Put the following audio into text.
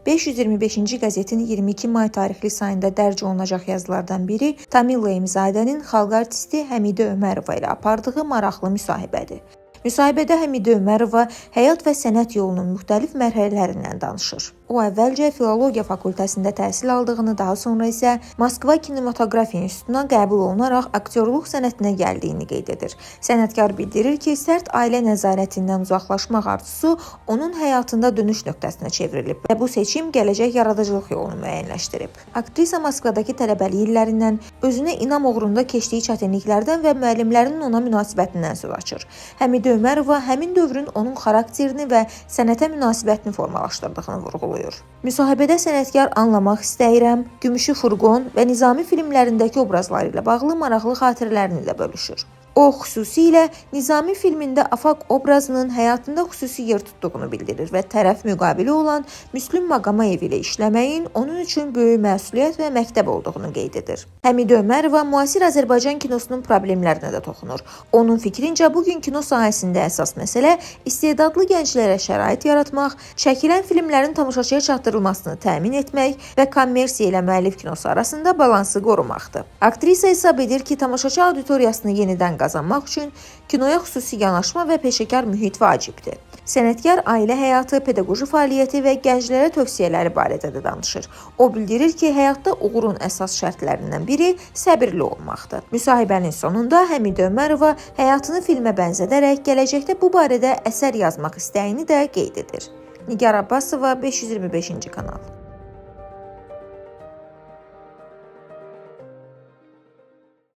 525-ci qəzetin 22 may tarixli sayında dərc olunacaq yazılardan biri Tamil Eymzadənin xalq artisti Həmidə Ömərova ilə apardığı maraqlı müsahibədir. Müsahibədə Həmidə Ömərova həyat və sənət yolunun müxtəlif mərhələlərindən danışır. O əvvəlcə Filologiya fakültəsində təhsil aldığını, daha sonra isə Moskva Kinematografiya İnstitutuna qəbul olunaraq aktyorluq sənətinə gəldiyini qeyd edir. Sənətkar bildirir ki, sərt ailə nəzarətindən uzaqlaşmaq arzusu onun həyatında dönüş nöqtəsinə çevrilib və bu seçim gələcək yaradıcılıq yolunu müəyyənləşdirib. Aktrisa Moskvadakı tələbəlik illərindən, özünə inam uğrunda keçdiyi çətinliklərdən və müəllimlərinin ona münasibətindən söz açır. Həmidə Ömərova həmin dövrün onun xarakterini və sənətə münasibətini formalaşdırdığını vurğulayır. Müsahibədə sənətkar Anlamaq istəyirəm, Gümüşü Furqon və Nizami filmlərindəki obrazları ilə bağlı maraqlı xatirələrini də bölüşür. O, xüsusilə Nizami filmində Afaq obrazının həyatında xüsusi yer tutduğunu bildirir və tərəf müqabili olan Müslüm Maqomayev ilə işləməyin onun üçün böyük məsuliyyət və məktəb olduğunu qeyd edir. Həmidə Ömərova müasir Azərbaycan kinosunun problemlərinə də toxunur. Onun fikrincə, bugün kino sahəsində əsas məsələ istedadlı gənclərə şərait yaratmaq, çəkilən filmlərin tamaşaçıya çatdırılmasını təmin etmək və kommersiya ilə müəllif kinosu arasında balansı qorumaqdır. Aktrisa hesab edir ki, tamaşaçı auditoriyasını yenidən qazanmaq üçün kinoya xüsusi yanaşma və peşəkar mühit vacibdir. Sənətkar ailə həyatı, pedaqoji fəaliyyəti və gənclərə tövsiyələri barədə də danışır. O bildirir ki, həyatda uğurun əsas şərtlərindən biri səbirli olmaqdır. Müsahibənin sonunda Həmidə Ömərova həyatını filmə bənzədərək gələcəkdə bu barədə əsər yazmaq istəyini də qeyd edir. Nigar Abbasova, 525-ci kanal.